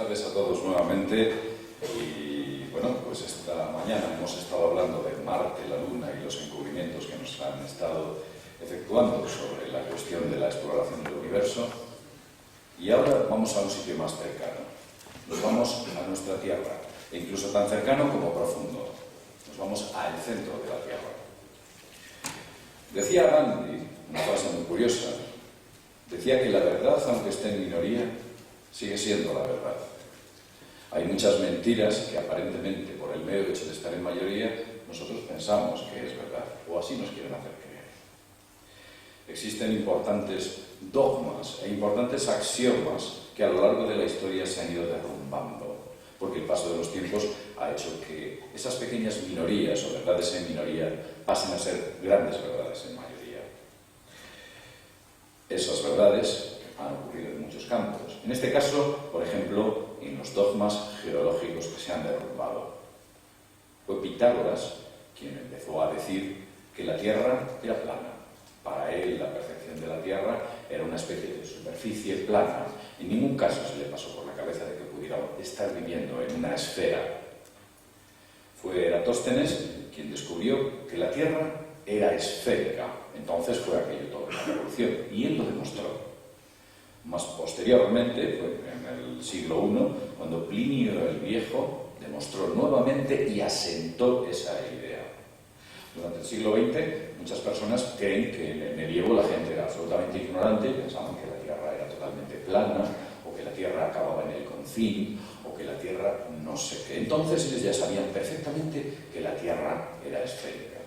tardes a todos nuevamente. Y bueno, pues esta mañana hemos estado hablando de Marte, la Luna y los encubrimientos que nos han estado efectuando sobre la cuestión de la exploración del universo. Y ahora vamos a un sitio más cercano. Nos vamos a nuestra Tierra, e incluso tan cercano como profundo. Nos vamos al centro de la Tierra. Decía Gandhi, una frase muy curiosa, decía que la verdad, aunque esté en minoría, sigue siendo la verdad. Hay muchas mentiras que aparentemente, por el mero hecho de estar en mayoría, nosotros pensamos que es verdad, o así nos quieren hacer creer. Existen importantes dogmas e importantes axiomas que a lo largo de la historia se han ido derrumbando, porque el paso de los tiempos ha hecho que esas pequeñas minorías o verdades en minoría pasen a ser grandes verdades en mayoría. Esas verdades han ocurrido en muchos campos. En este caso, por ejemplo, en los dogmas geológicos que se han derrumbado. Fue Pitágoras quien empezó a decir que la Tierra era plana. Para él, la percepción de la Tierra era una especie de superficie plana. En ningún caso se le pasó por la cabeza de que pudiéramos estar viviendo en una esfera. Fue Eratóstenes quien descubrió que la Tierra era esférica. Entonces fue aquello toda una revolución. Y él lo demostró. Más posteriormente, fue en el siglo I, cuando Plinio el Viejo demostró nuevamente y asentó esa idea. Durante el siglo XX, muchas personas creen que en el medievo la gente era absolutamente ignorante y pensaban que la Tierra era totalmente plana, o que la Tierra acababa en el confín, o que la Tierra no sé qué. Entonces ellos ya sabían perfectamente que la Tierra era esférica.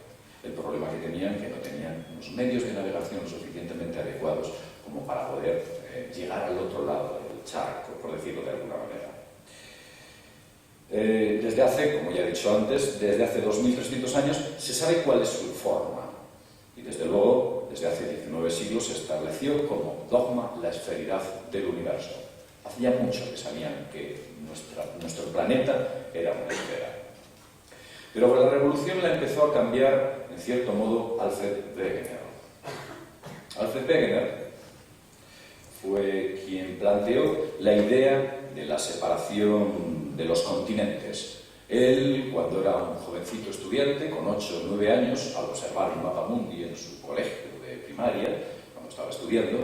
El problema que tenían es que no tenían los medios de navegación suficientemente adecuados como para poder llegar al otro lado del charco, por decirlo de alguna manera. Desde hace, como ya he dicho antes, desde hace 2300 años se sabe cuál es su forma. Y desde luego, desde hace 19 siglos se estableció como dogma la esferidad del universo. Hace ya mucho que sabían que nuestro planeta era una esfera. Pero la revolución la empezó a cambiar, en cierto modo, Alfred Wegener. Alfred Wegener fue quien planteó la idea de la separación de los continentes. Él, cuando era un jovencito estudiante, con 8 o 9 años, al observar un mapa mundi en su colegio de primaria, cuando estaba estudiando,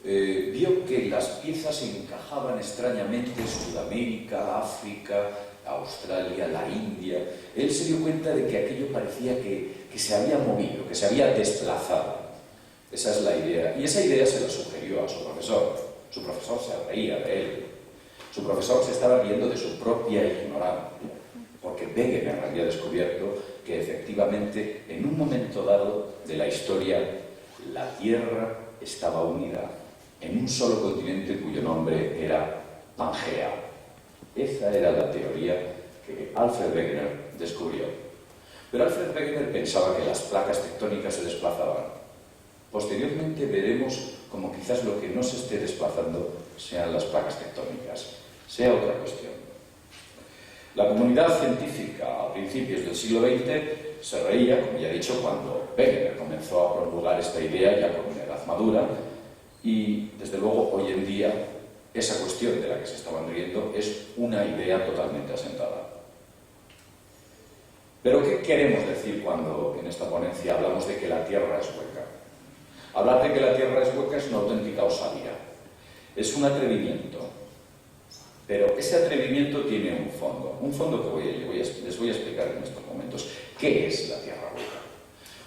vio que las piezas encajaban extrañamente: Sudamérica, África, Australia, la India. Él se dio cuenta de que aquello parecía que se había movido, que se había desplazado. Esa es la idea. Y esa idea se la sugirió a su profesor. Su profesor se reía de él. Su profesor se estaba riendo de su propia ignorancia, porque Wegener había descubierto que efectivamente, en un momento dado de la historia, la Tierra estaba unida en un solo continente cuyo nombre era Pangea. Esa era la teoría que Alfred Wegener descubrió. Pero Alfred Wegener pensaba que las placas tectónicas se desplazaban. Posteriormente veremos como quizás lo que no se esté desplazando sean las placas tectónicas, sea otra cuestión. La comunidad científica a principios del siglo XX se reía, como ya he dicho, cuando Wegener comenzó a promulgar esta idea ya con una edad madura, y desde luego hoy en día esa cuestión de la que se estaban riendo es una idea totalmente asentada. Pero ¿qué queremos decir cuando en esta ponencia hablamos de que la Tierra es hueca? Hablar de que la Tierra es hueca es una auténtica osadía. Es un atrevimiento. Pero ese atrevimiento tiene un fondo que les voy a explicar en estos momentos. ¿Qué es la Tierra hueca?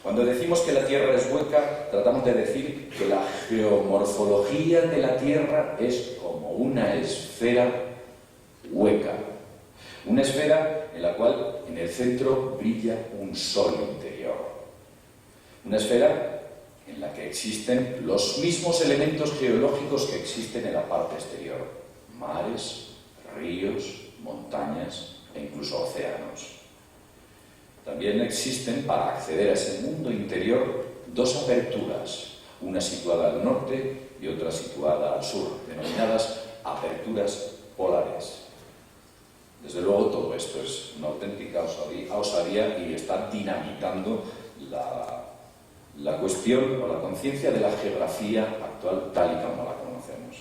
Cuando decimos que la Tierra es hueca, tratamos de decir que la geomorfología de la Tierra es como una esfera hueca. Una esfera en la cual en el centro brilla un sol interior. Una esfera en la que existen los mismos elementos geológicos que existen en la parte exterior: mares, ríos, montañas e incluso océanos. También existen, para acceder a ese mundo interior, dos aperturas, una situada al norte y otra situada al sur, denominadas aperturas polares. Desde luego todo esto es una auténtica osadía y está dinamitando la cuestión o la conciencia de la geografía actual tal y como la conocemos.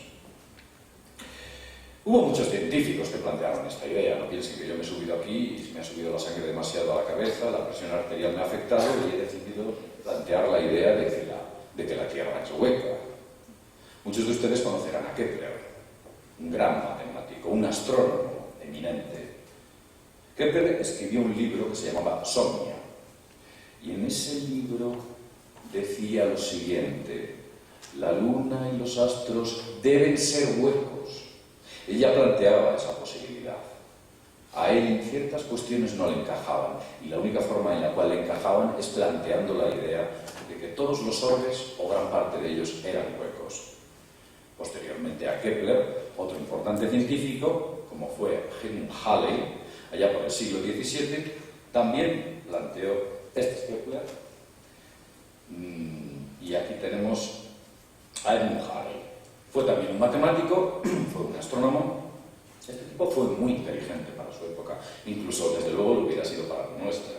Hubo muchos científicos que plantearon esta idea. No piensen que yo me he subido aquí y me ha subido la sangre demasiado a la cabeza, la presión arterial me ha afectado y he decidido plantear la idea de que la Tierra es hueca. Muchos de ustedes conocerán a Kepler, un gran matemático, un astrónomo eminente. Kepler escribió un libro que se llamaba Somnia, y en ese libro decía lo siguiente: la luna y los astros deben ser huecos. Ella planteaba esa posibilidad. A él en ciertas cuestiones no le encajaban, y la única forma en la cual le encajaban es planteando la idea de que todos los orbes, o gran parte de ellos, eran huecos. Posteriormente a Kepler, otro importante científico, como fue Edmund Halley, allá por el siglo XVII, también planteó, este es Kepler, y aquí tenemos a Edmund Halley. Fue también un matemático, fue un astrónomo. Este tipo fue muy inteligente para su época, incluso desde luego lo hubiera sido para la nuestra.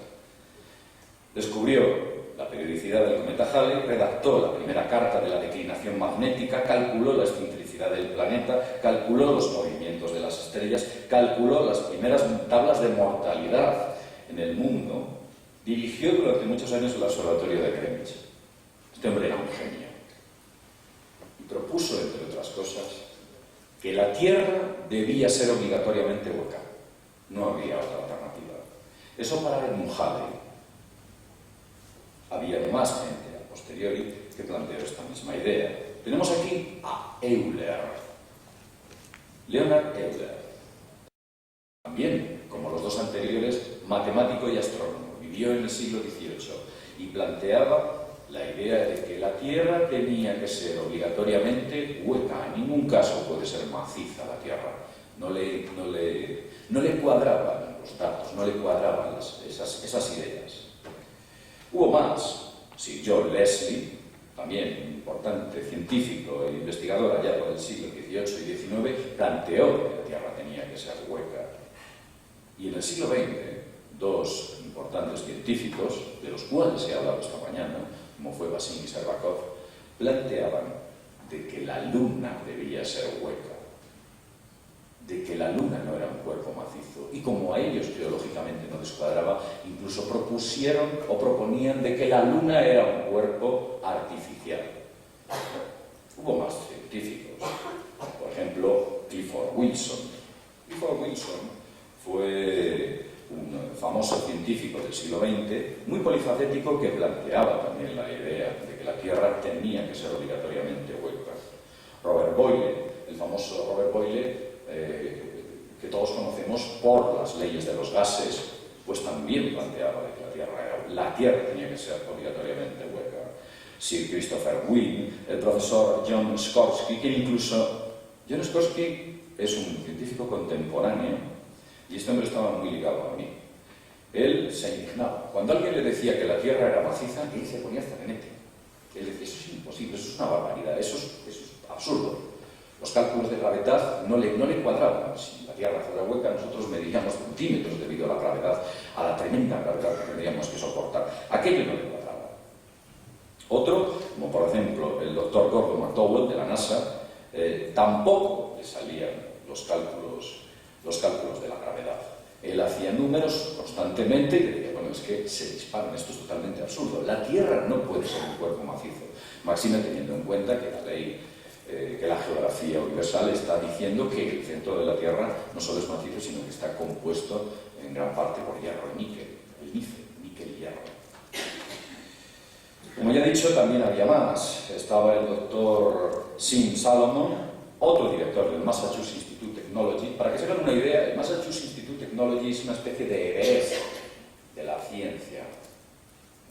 Descubrió la periodicidad del cometa Halley, redactó la primera carta de la declinación magnética, calculó la excentricidad del planeta, calculó los movimientos de las estrellas, calculó las primeras tablas de mortalidad en el mundo, dirigió durante muchos años el observatorio de Greenwich. Este hombre era un genio. Propuso, entre otras cosas, que la Tierra debía ser obligatoriamente hueca. No había otra alternativa. Eso para Edmund Halley. Había más gente a posteriori que planteó esta misma idea. Tenemos aquí a Euler. Leonhard Euler. También, como los dos anteriores, matemático y astrónomo. Vivió en el siglo XVIII y planteaba la idea de que la Tierra tenía que ser obligatoriamente hueca. En ningún caso puede ser maciza la Tierra. No le cuadraban los datos, no le cuadraban esas ideas. Hubo más. Sir John Leslie, también un importante científico e investigador allá por el siglo XVIII y XIX, planteó que la Tierra tenía que ser hueca. Y en el siglo XX, dos importantes científicos, de los cuales he hablado esta mañana, como fue Basin y Servakov, planteaban de que la Luna debía ser hueca, de que la Luna no era un cuerpo macizo, y como a ellos geológicamente no les cuadraba, incluso propusieron o proponían de que la Luna era un cuerpo artificial. Hubo más científicos, por ejemplo, Clifford Wilson. Clifford Wilson fue un famoso científico del siglo XX, muy polifacético, que planteaba también la idea de que la Tierra tenía que ser obligatoriamente hueca. Robert Boyle, el famoso Robert Boyle, que todos conocemos por las leyes de los gases, pues también planteaba de que la Tierra tenía que ser obligatoriamente hueca. Sir Christopher Wren, el profesor John Sikorsky, que incluso John Sikorsky es un científico contemporáneo, y este hombre estaba muy ligado a mí. Él se indignaba. Cuando alguien le decía que la Tierra era maciza, él se ponía frenético. Él decía, eso es imposible, eso es una barbaridad, eso es absurdo. Los cálculos de gravedad no le cuadraban. Si la Tierra fuera hueca, nosotros mediríamos centímetros debido a la gravedad, a la tremenda gravedad que tendríamos que soportar. Aquello no le cuadraba. Otro, como por ejemplo el doctor Gordon McDowell de la NASA, tampoco le salían los cálculos de la gravedad. Él hacía números constantemente y decía, bueno, es que se disparan, esto es totalmente absurdo. La Tierra no puede ser un cuerpo macizo, máxime teniendo en cuenta que la ley, que la geografía universal está diciendo que el centro de la Tierra no solo es macizo, sino que está compuesto en gran parte por hierro y níquel, níquel y hierro. Como ya he dicho, también había más. Estaba el doctor Sim Salomon, otro director del Massachusetts Institute of Technology. Para que se hagan una idea, el Massachusetts Institute of Technology es una especie de Everest de la ciencia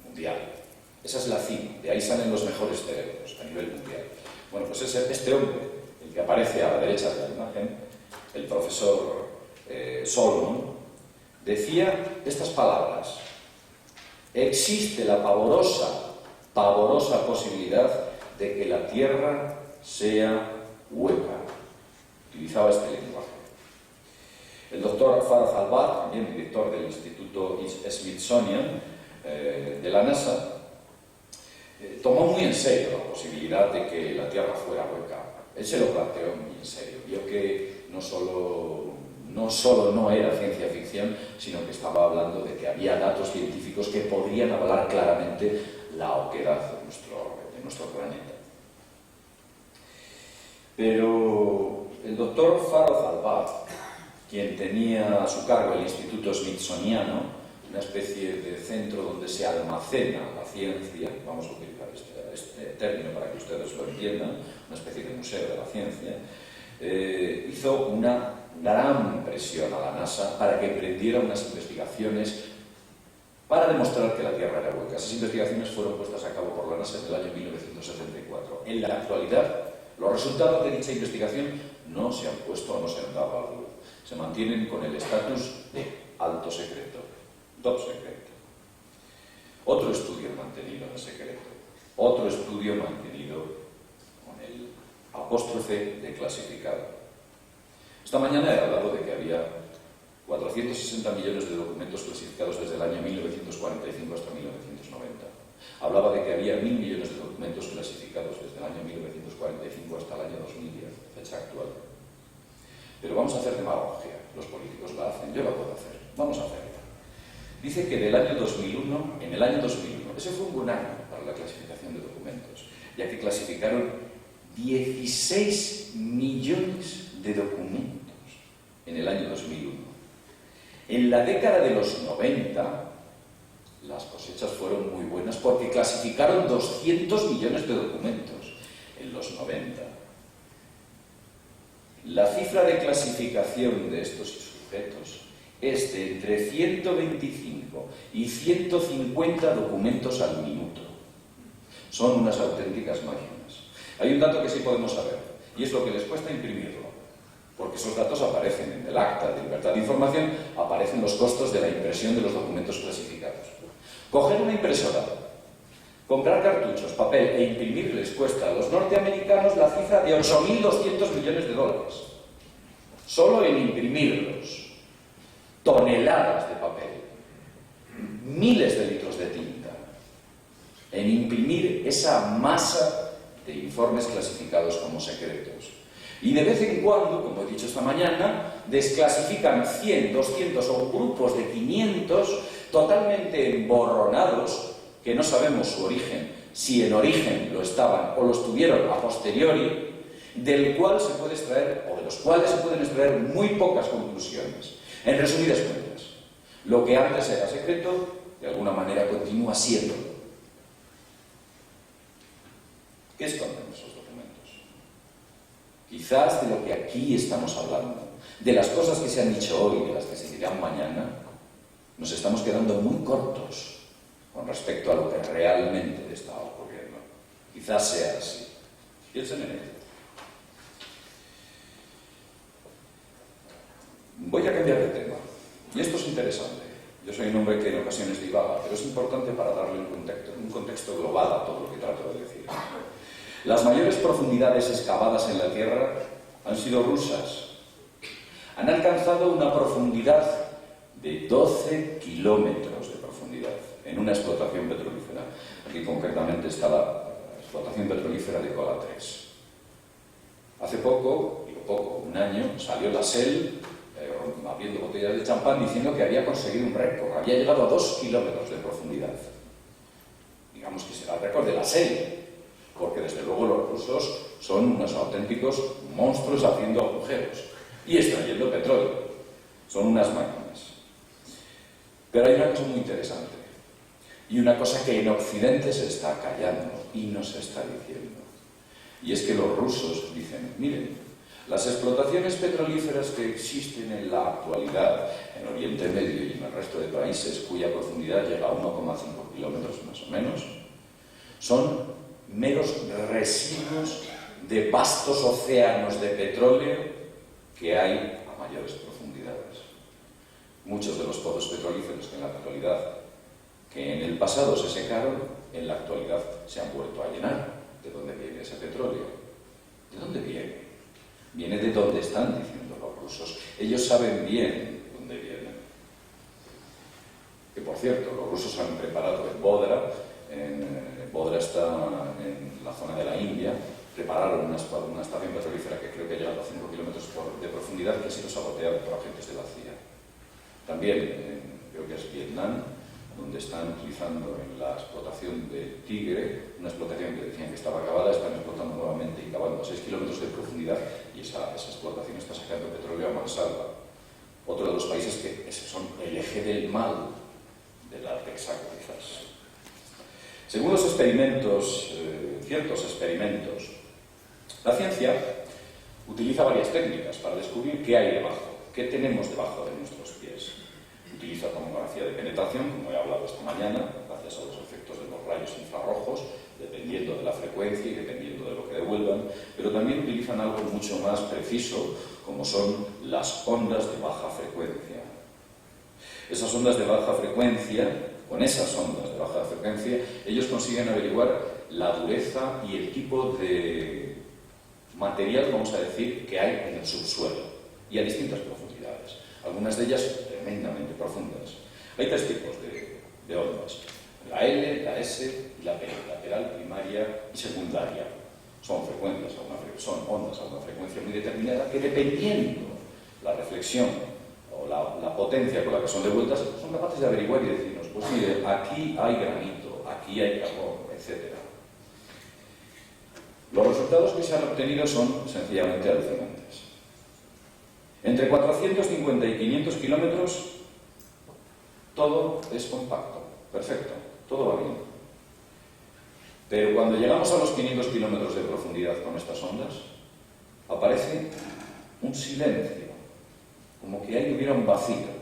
mundial. Esa es la cima, de ahí salen los mejores cerebros a nivel mundial. Bueno, pues este hombre, el que aparece a la derecha de la imagen, el profesor Solomon, decía estas palabras: existe la pavorosa posibilidad de que la Tierra sea hueca. Utilizaba este lenguaje. El doctor Farhad Al-Bad, también director del Instituto Smithsonian de la NASA, tomó muy en serio la posibilidad de que la Tierra fuera hueca. Él se lo planteó muy en serio. Vio que no solo no era ciencia ficción, sino que estaba hablando de que había datos científicos que podrían avalar claramente la oquedad de nuestro planeta. Pero el doctor Farouk Al-Bab, quien tenía a su cargo el Instituto Smithsoniano, una especie de centro donde se almacena la ciencia, vamos a utilizar este término para que ustedes lo entiendan, una especie de museo de la ciencia, hizo una gran presión a la NASA para que emprendiera unas investigaciones para demostrar que la Tierra era hueca. Esas investigaciones fueron puestas a cabo por la NASA en el año 1974. En la actualidad, los resultados de dicha investigación no se han puesto o no se han dado a la luz. Se mantienen con el estatus de alto secreto, top secret. Otro estudio mantenido en secreto. Otro estudio mantenido con el apóstrofe de clasificado. Esta mañana he hablado de que había 460 millones de documentos clasificados desde el año 1945 hasta 1990. Hablaba de que había 1.000 millones de documentos clasificados desde el año 1945 hasta el año 2010, fecha actual. Pero vamos a hacer demagogia. Los políticos la hacen, yo la puedo hacer. Vamos a hacerla. Dice que en el año 2001, ese fue un buen año para la clasificación de documentos, ya que clasificaron 16 millones de documentos en el año 2001. En la década de los 90, las cosechas fueron muy buenas porque clasificaron 200 millones de documentos en los 90. La cifra de clasificación de estos sujetos es de entre 125 y 150 documentos al minuto. Son unas auténticas máquinas. Hay un dato que sí podemos saber, y es lo que les cuesta imprimirlo, porque esos datos aparecen en el Acta de Libertad de Información, aparecen los costos de la impresión de los documentos clasificados. Coger una impresora, comprar cartuchos, papel e imprimir les cuesta a los norteamericanos la cifra de 8.200 millones de dólares. Solo en imprimirlos. Toneladas de papel, miles de litros de tinta, en imprimir esa masa de informes clasificados como secretos. Y de vez en cuando, como he dicho esta mañana, desclasifican 100, 200 o grupos de 500 totalmente emborronados, que no sabemos su origen, si en origen lo estaban o lo estuvieron a posteriori, del cual se puede extraer, o de los cuales se pueden extraer muy pocas conclusiones. En resumidas cuentas, lo que antes era secreto, de alguna manera continúa siendo. ¿Qué esconden esos documentos? Quizás de lo que aquí estamos hablando, de las cosas que se han dicho hoy y de las que se dirán mañana, nos estamos quedando muy cortos con respecto a lo que realmente está ocurriendo. Quizás sea así. Piensen en ello. Voy a cambiar de tema. Y esto es interesante. Yo soy un hombre que en ocasiones divaga, pero es importante para darle un contexto global a todo lo que trato de decir. Las mayores profundidades excavadas en la Tierra han sido rusas. Han alcanzado una profundidad de 12 kilómetros de profundidad en una explotación petrolífera. Aquí concretamente está la explotación petrolífera de Kola 3. Hace poco, un año, salió la SEL abriendo botellas de champán diciendo que había conseguido un récord, había llegado a 2 kilómetros de profundidad. Digamos que será el récord de la SEL, porque desde luego los rusos son unos auténticos monstruos haciendo agujeros y extrayendo petróleo. Son unas máquinas. Pero hay una cosa muy interesante, y una cosa que en Occidente se está callando y no se está diciendo. Y es que los rusos dicen, miren, las explotaciones petrolíferas que existen en la actualidad en Oriente Medio y en el resto de países cuya profundidad llega a 1,5 kilómetros más o menos, son meros residuos de vastos océanos de petróleo que hay a mayores profundidades. Muchos de los pozos petrolíferos que en la actualidad, que en el pasado se secaron, en la actualidad se han vuelto a llenar. ¿De dónde viene ese petróleo? ¿De dónde viene? Viene de donde están diciendo los rusos. Ellos saben bien dónde vienen. Que por cierto, los rusos han preparado en Bodra, Bodra está en la zona de la India, prepararon una estación petrolífera que creo que ha llegado a 5 kilómetros de profundidad, que ha sido saboteada por agentes de la CIA. También, creo que es Vietnam, donde están utilizando en la explotación de Tigre, una explotación que decían que estaba acabada, están explotando nuevamente y cavando a 6 kilómetros de profundidad, y esa explotación está sacando petróleo a mansalva. Otro de los países que son el eje del mal del Artexaco, quizás. Según los experimentos, ciertos experimentos, la ciencia utiliza varias técnicas para descubrir qué hay debajo, qué tenemos debajo de nuestros pies. Utiliza tomografía de penetración, como he hablado esta mañana, gracias a los efectos de los rayos infrarrojos, dependiendo de la frecuencia y dependiendo de lo que devuelvan, pero también utilizan algo mucho más preciso, como son las ondas de baja frecuencia. Esas ondas de baja frecuencia, con esas ondas de baja frecuencia, ellos consiguen averiguar la dureza y el tipo de material, vamos a decir, que hay en el subsuelo, y a distintas profundidades, algunas de ellas tremendamente profundas. Hay tres tipos de ondas: la L, la S y la P, lateral, primaria y secundaria. Son ondas a una frecuencia muy determinada que, dependiendo la reflexión o la potencia con la que son devueltas, son capaces de averiguar y decirnos, pues mire, aquí hay granito, aquí hay carbón, etc. Los resultados que se han obtenido son sencillamente alucinantes. Entre 450 y 500 kilómetros, todo es compacto, perfecto, todo va bien. Pero cuando llegamos a los 500 kilómetros de profundidad con estas ondas, aparece un silencio, como que ahí hubiera un vacío.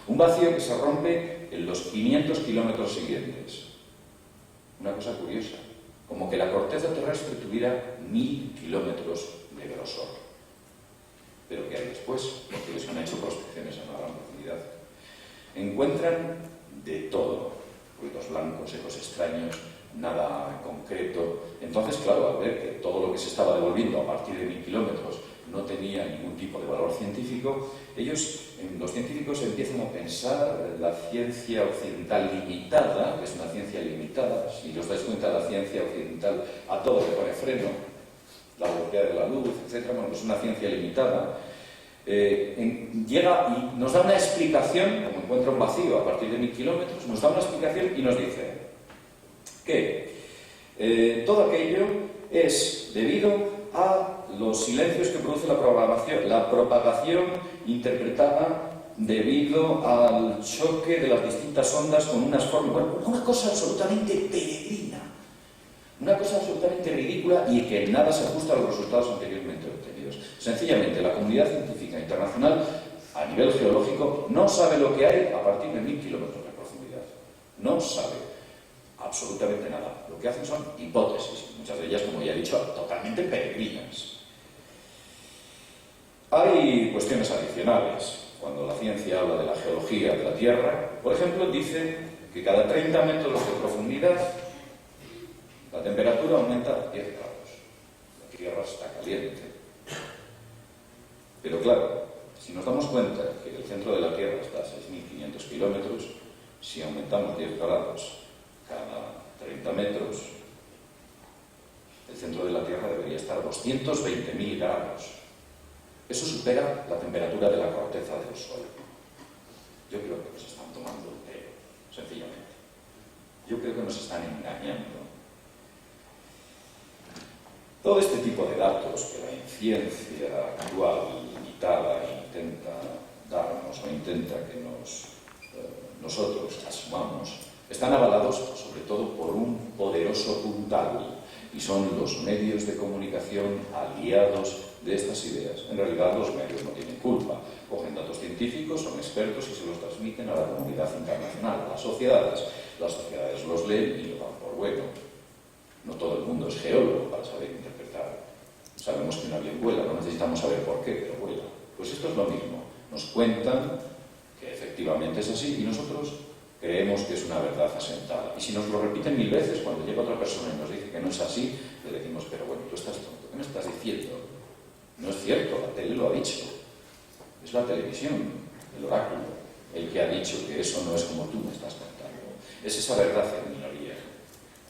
Un vacío que se rompe en los 500 kilómetros siguientes. Una cosa curiosa, como que la corteza terrestre tuviera 1000 kilómetros de grosor. Pero ¿qué hay después? Porque ellos han hecho prospecciones a una gran profundidad. Encuentran de todo, ruidos blancos, ecos extraños, nada concreto. Entonces, claro, al ver que todo lo que se estaba devolviendo a partir de 1000 kilómetros no tenía ningún tipo de valor científico, los científicos empiezan a pensar la ciencia occidental limitada, que es una ciencia limitada. Si os dais cuenta, la ciencia occidental a todo le pone freno, la velocidad de la luz, etc. Bueno, pues una ciencia limitada. Llega y nos da una explicación, como encuentra un vacío a partir de 1000 kilómetros, nos da una explicación y nos dice que todo aquello es debido a los silencios que produce la propagación interpretada debido al choque de las distintas ondas con unas formas. Bueno, una cosa absolutamente peregrina, una cosa absolutamente ridícula y que en nada se ajusta a los resultados anteriormente obtenidos. Sencillamente, la comunidad científica internacional, a nivel geológico, no sabe lo que hay a partir de 1000 kilómetros de profundidad. No sabe absolutamente nada. Lo que hacen son hipótesis, muchas de ellas, como ya he dicho, totalmente peregrinas. Hay cuestiones adicionales. Cuando la ciencia habla de la geología de la Tierra, por ejemplo, dice que cada 30 metros de profundidad la temperatura aumenta 10 grados. La Tierra está caliente. Pero claro, si nos damos cuenta que el centro de la Tierra está a 6.500 kilómetros, si aumentamos 10 grados cada 30 metros, el centro de la Tierra debería estar a 220.000 grados. Eso supera la temperatura de la corteza del Sol. Yo creo que nos están tomando el pelo, sencillamente. Yo creo que nos están engañando. Todo este tipo de datos que la ciencia actual limitada intenta darnos o intenta que nosotros asumamos, están avalados sobre todo por un poderoso puntal, y son los medios de comunicación aliados de estas ideas. En realidad los medios no tienen culpa. Cogen datos científicos, son expertos y se los transmiten a la comunidad internacional, a las sociedades. Las sociedades los leen y lo dan por bueno. No todo el mundo es geólogo para saber interpretar. Sabemos que un avión vuela, no necesitamos saber por qué, pero vuela. Pues esto es lo mismo. Nos cuentan que efectivamente es así y nosotros creemos que es una verdad asentada. Y si nos lo repiten 1000 veces, cuando llega otra persona y nos dice que no es así, le decimos, pero bueno, tú estás tonto, ¿qué me estás diciendo? No es cierto, la tele lo ha dicho. Es la televisión, el oráculo, el que ha dicho que eso no es como tú me estás contando. Es esa verdad en minoría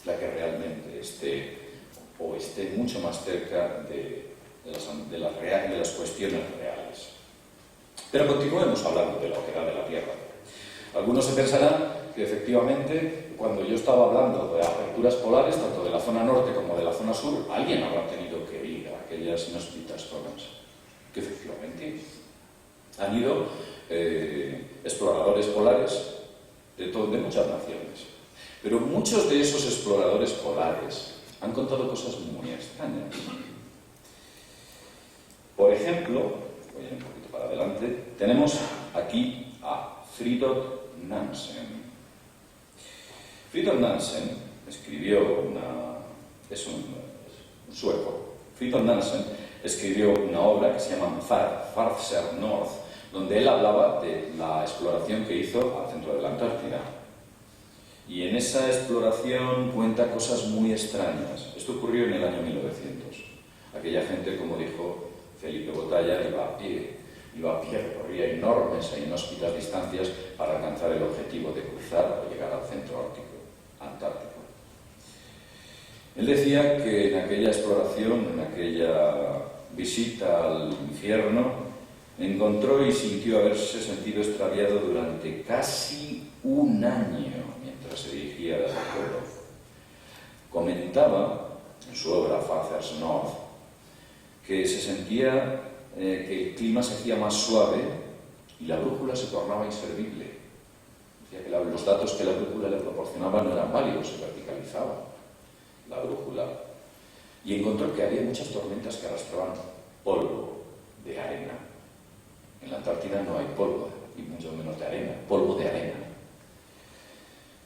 la que realmente esté o esté mucho más cerca de las cuestiones reales. Pero continuemos hablando de la oquedad de la Tierra. Algunos se pensarán que efectivamente, cuando yo estaba hablando de aperturas polares, tanto de la zona norte como de la zona sur, alguien habrá tenido que ir a aquellas inhóspitas zonas. Que efectivamente han ido exploradores polares de muchas naciones. Pero muchos de esos exploradores polares han contado cosas muy extrañas. Por ejemplo, voy a ir un poquito para adelante, tenemos aquí a Fridtjof Nansen. Fridtjof Nansen escribió es un sueco. Fridtjof Nansen escribió una obra que se llama Farther North, donde él hablaba de la exploración que hizo al centro de la Antártida. Y en esa exploración cuenta cosas muy extrañas. Esto ocurrió en el año 1900. Aquella gente, como dijo Felipe Botalla, iba a pie, recorría enormes e inhóspitas distancias para alcanzar el objetivo de cruzar o llegar al centro antártico. Él decía que en aquella exploración, en aquella visita al infierno, encontró y sintió haberse sentido extraviado durante casi un año mientras se dirigía al pueblo. Comentaba en su obra Farther North que se sentía que el clima se hacía más suave y la brújula se tornaba inservible. Decía que los datos que la brújula le proporcionaba no eran válidos, se verticalizaba la brújula. Y encontró que había muchas tormentas que arrastraban polvo de arena. En la Antártida no hay polvo, y mucho menos de arena, polvo de arena.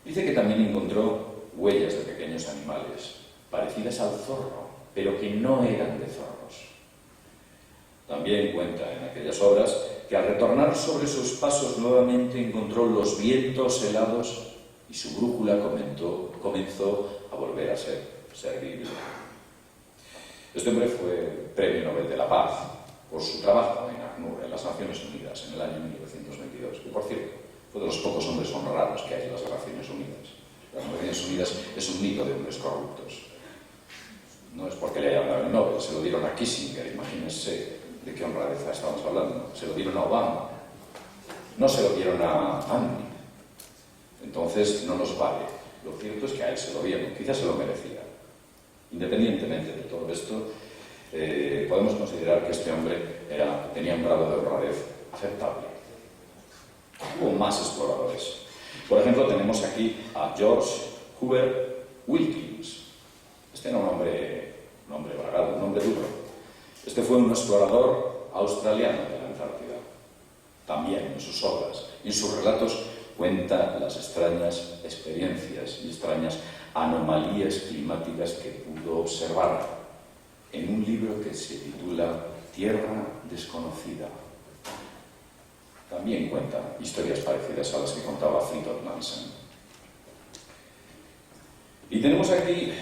Dice que también encontró huellas de pequeños animales, parecidas al zorro, pero que no eran de zorros. También cuenta en aquellas obras que al retornar sobre sus pasos nuevamente encontró los vientos helados y su brújula comenzó a volver a ser servible. Este hombre fue Premio Nobel de la Paz por su trabajo en ACNUR, en las Naciones Unidas, en el año 1922. Y por cierto, fue de los pocos hombres honrados que hay en las Naciones Unidas. Las Naciones Unidas es un nido de hombres corruptos. No es porque le hayan dado el Nobel, se lo dieron a Kissinger, imagínense de qué honradez estamos hablando. Se lo dieron a Obama, no se lo dieron a Andy. Entonces no nos vale. Lo cierto es que a él se lo dieron, quizás se lo merecía. Independientemente de todo esto, podemos considerar que este hombre tenía un grado de honradez aceptable. Hubo más exploradores. Por ejemplo, tenemos aquí a George Hoover Wilkins. Este era un hombre bragado, un hombre duro. Este fue un explorador australiano de la Antártida. También en sus obras y en sus relatos cuenta las extrañas experiencias y extrañas anomalías climáticas que pudo observar en un libro que se titula Tierra Desconocida. También cuenta historias parecidas a las que contaba Fridtjof Nansen. Y tenemos aquí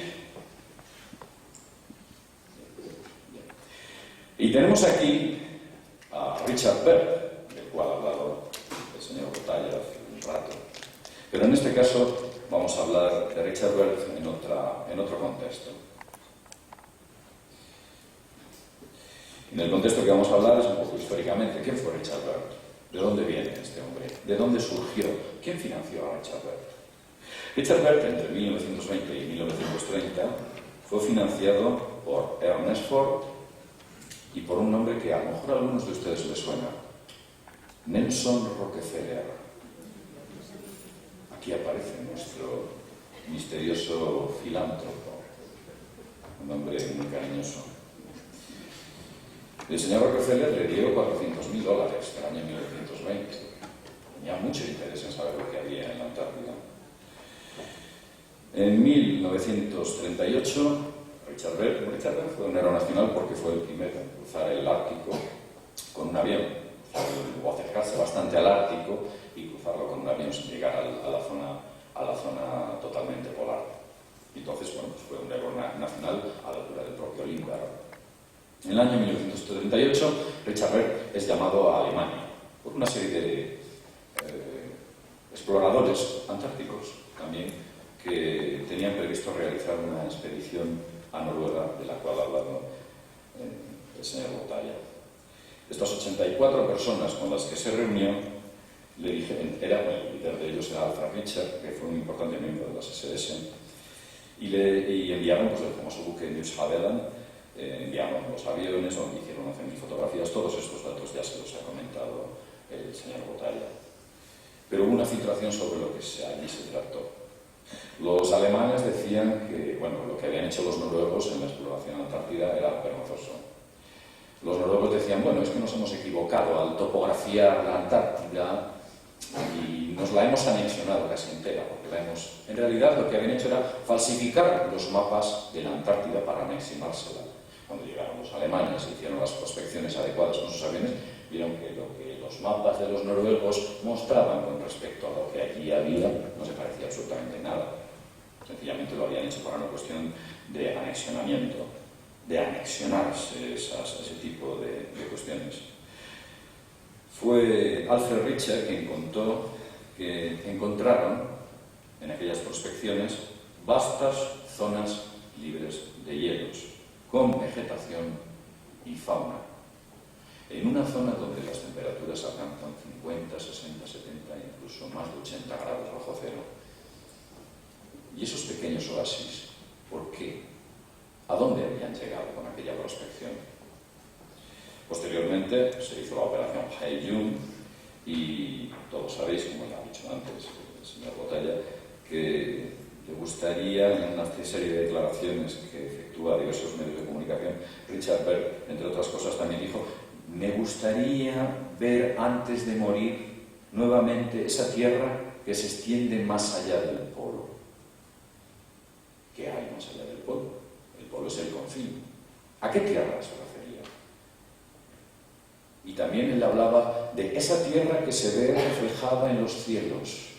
a Richard Bert, del cual ha hablado el señor Botalla hace un rato. Pero en este caso vamos a hablar de Richard Bert en otro contexto. En el contexto que vamos a hablar es un poco históricamente. ¿Quién fue Richard Bert? ¿De dónde viene este hombre? ¿De dónde surgió? ¿Quién financió a Richard Bert? Richard Bert, entre 1920 y 1930, fue financiado por Ernest Ford y por un nombre que a lo mejor a algunos de ustedes les suena: Nelson Rockefeller. Aquí aparece nuestro misterioso filántropo, un hombre muy cariñoso. El señor Rockefeller le dio $400.000 el año 1920. Tenía mucho interés en saber lo que había en la Antártida. En 1938, Richard Bert fue un héroe nacional porque fue el primero en cruzar el Ártico con un avión, o acercarse bastante al Ártico y cruzarlo con un avión sin llegar a la zona totalmente polar. Entonces, bueno, pues fue un héroe nacional a la altura del propio Lindbergh. En el año 1938, Richard Bert es llamado a Alemania por una serie de exploradores antárticos también que tenían previsto realizar una expedición a Noruega, de la cual ha hablado el señor Botalla. Estas 84 personas con las que se reunió, le dije, el líder de ellos era Alfred Richard, que fue un importante miembro de las SS, y enviaron pues, el famoso buque News Havelland, enviaron los aviones, donde hicieron 11.000 fotografías. Todos estos datos ya se los ha comentado el señor Botalla. Pero hubo una filtración sobre lo que allí se trató. Los alemanes decían que lo que habían hecho los noruegos en la exploración antártida era vergonzoso. Los noruegos decían, es que nos hemos equivocado al topografiar la Antártida y nos la hemos anexionado casi entera, porque en realidad lo que habían hecho era falsificar los mapas de la Antártida para anexionársela. Cuando llegaron los alemanes y hicieron las prospecciones adecuadas con sus aviones, vieron que lo que los mapas de los noruegos mostraban con respecto a lo que allí había no se parecía absolutamente nada. Sencillamente lo habían hecho para una cuestión de anexionamiento, de anexionarse ese tipo de cuestiones. Fue Alfred Richard quien contó que encontraron en aquellas prospecciones vastas zonas libres de hielos, con vegetación y fauna, en una zona donde las temperaturas alcanzan 50, 60, 70, incluso más de 80 grados bajo cero. Y esos pequeños oasis, ¿por qué? ¿A dónde habían llegado con aquella prospección? Posteriormente se hizo la operación Hae-Jung y todos sabéis, como ya ha dicho antes el señor Botalla, que le gustaría, en una serie de declaraciones que efectúa a diversos medios de comunicación, Richard Berg, entre otras cosas, también dijo: me gustaría ver antes de morir nuevamente esa tierra que se extiende más allá del polo. ¿Qué hay más allá del polo? El polo es el confín. ¿A qué tierra se refería? Y también él hablaba de esa tierra que se ve reflejada en los cielos.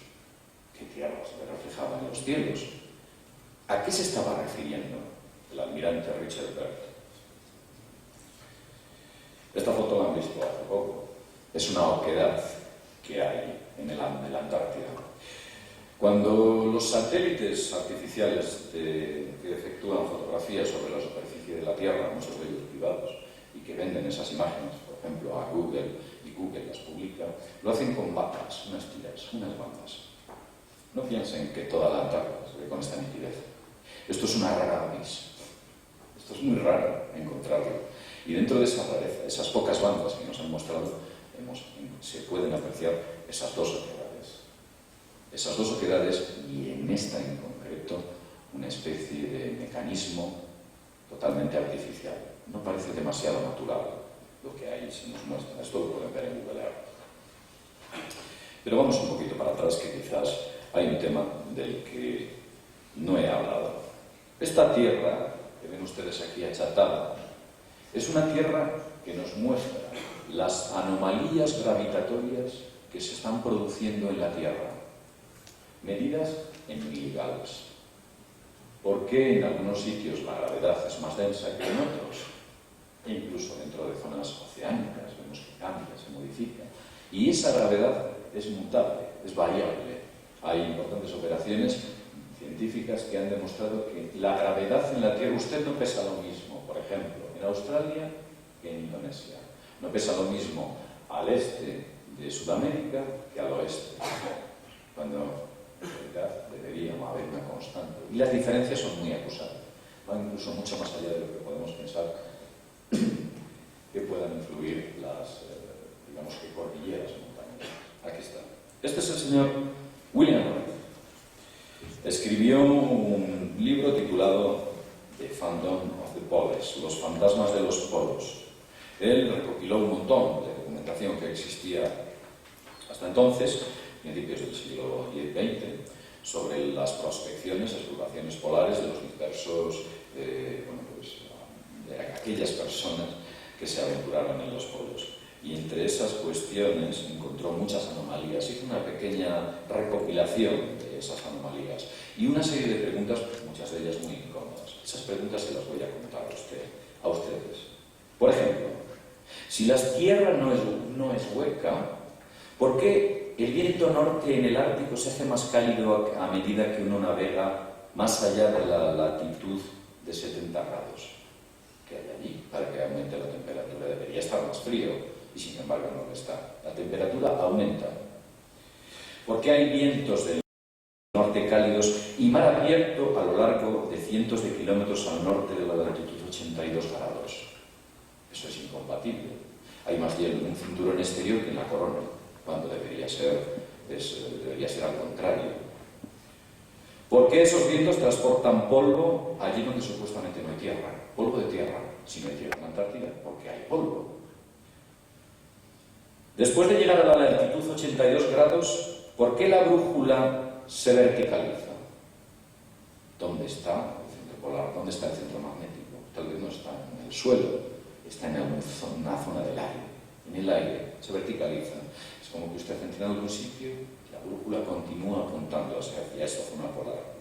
¿Qué tierra se ve reflejada en los cielos? ¿A qué se estaba refiriendo el almirante Richard Berg? Esta foto la han visto hace poco. Es una oquedad que hay en la Antártida. Cuando los satélites artificiales que efectúan fotografías sobre la superficie de la Tierra, muchos de ellos privados, y que venden esas imágenes, por ejemplo, a Google, y Google las publica, lo hacen con bandas, unas tiras, unas bandas. No piensen que toda la Antártida se ve con esta nitidez. Esto es una rara avis. Esto es muy raro encontrarlo. Y dentro de esa rareza, esas pocas bandas que nos han mostrado, se pueden apreciar esas dos oquedades. Esas dos oquedades, y en esta en concreto, una especie de mecanismo totalmente artificial. No parece demasiado natural lo que ahí se nos muestra. Esto lo pueden ver en Google Earth. Pero vamos un poquito para atrás, que quizás hay un tema del que no he hablado. Esta tierra que ven ustedes aquí achatada es una tierra que nos muestra las anomalías gravitatorias que se están produciendo en la Tierra, medidas en miligrados. ¿Por qué en algunos sitios la gravedad es más densa que en otros? E incluso dentro de zonas oceánicas vemos que cambia, se modifica. Y esa gravedad es mutable, es variable. Hay importantes operaciones científicas que han demostrado que la gravedad en la Tierra, usted no pesa lo mismo, por ejemplo, en Australia que en Indonesia. No pesa lo mismo al este de Sudamérica que al oeste, cuando en realidad debería haber una constante. Y las diferencias son muy acusadas, van incluso mucho más allá de lo que podemos pensar que puedan influir las, digamos que cordilleras montañosas. Aquí está. Este es el señor William Wright. Escribió un libro titulado The Phantom of the Poles, Los fantasmas de los polos. Él recopiló un montón de documentación que existía hasta entonces, principios del siglo XX, sobre las prospecciones, exploraciones polares de los dispersos, de aquellas personas que se aventuraron en los polos. Y entre esas cuestiones encontró muchas anomalías. Hizo una pequeña recopilación de esas anomalías y una serie de preguntas, muchas de ellas muy incómodas. Esas preguntas se las voy a contar a ustedes. Por ejemplo, si la Tierra no es hueca, ¿por qué el viento norte en el Ártico se hace más cálido a medida que uno navega más allá de la latitud de 70 grados que hay allí para que aumente la temperatura. Debería estar más frío y sin embargo no lo está. La temperatura aumenta porque hay vientos del norte cálidos y mar abierto a lo largo de cientos de kilómetros al norte de la latitud 82 grados. Eso es incompatible. Hay más hielo en un cinturón exterior que en la corona, cuando debería ser al contrario. ¿Por qué esos vientos transportan polvo allí donde supuestamente no hay tierra? Polvo de tierra, si no hay tierra en la Antártida, porque hay polvo. Después de llegar a la latitud 82 grados, ¿por qué la brújula se verticaliza? ¿Dónde está el centro polar? ¿Dónde está el centro magnético? Tal vez no está en el suelo, está en una zona del aire. En el aire se verticaliza. Es como que usted ha centrado en un sitio y la brújula continúa apuntando hacia esa zona polar.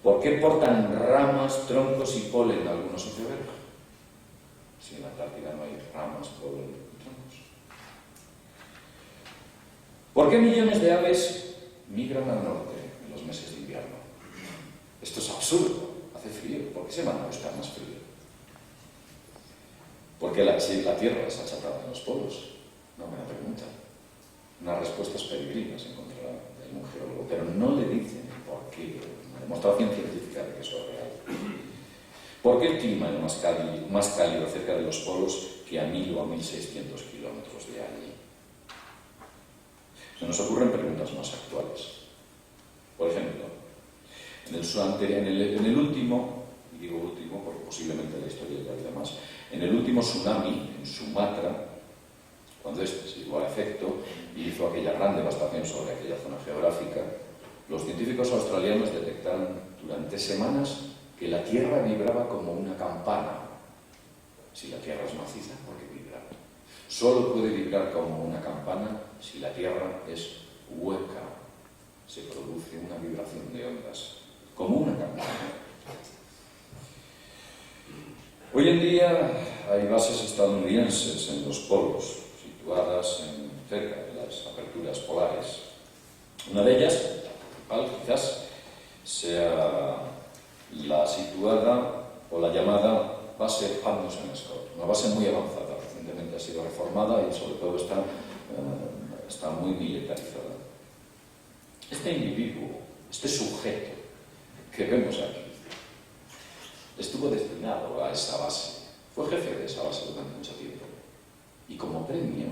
¿Por qué portan ramas, troncos y polen algunos icebergs? Si en la Antártida no hay ramas, polen y troncos. ¿Por qué millones de aves migran al norte en los meses de invierno? Esto es absurdo. Hace frío. ¿Por qué se van a buscar más frío? ¿Por qué la Tierra es achatada en los polos? Una buena pregunta. Unas respuestas peregrinas encontrará un geólogo, pero no le dicen por qué. Una demostración científica de que eso es real. ¿Por qué el clima es más cálido cerca de los polos que a 1000 o a 1600 kilómetros de allí? Se nos ocurren preguntas más actuales. Por ejemplo, en el último, y digo último porque posiblemente la historia ya haya más, en el último tsunami en Sumatra, cuando este se llevó a efecto y hizo aquella gran devastación sobre aquella zona geográfica, los científicos australianos detectaron durante semanas que la Tierra vibraba como una campana. Si la Tierra es maciza, ¿por qué vibra? Solo puede vibrar como una campana si la Tierra es hueca. Se produce una vibración de ondas, como una campana. Hoy en día hay bases estadounidenses en los polos, situadas cerca de las aperturas polares. Una de ellas, la principal quizás, sea la situada o la llamada base Amundsen-Scott, una base muy avanzada, recientemente ha sido reformada y sobre todo está muy militarizada. Este individuo, este sujeto que vemos aquí, estuvo destinado a esa base, fue jefe de esa base durante mucho tiempo y como premio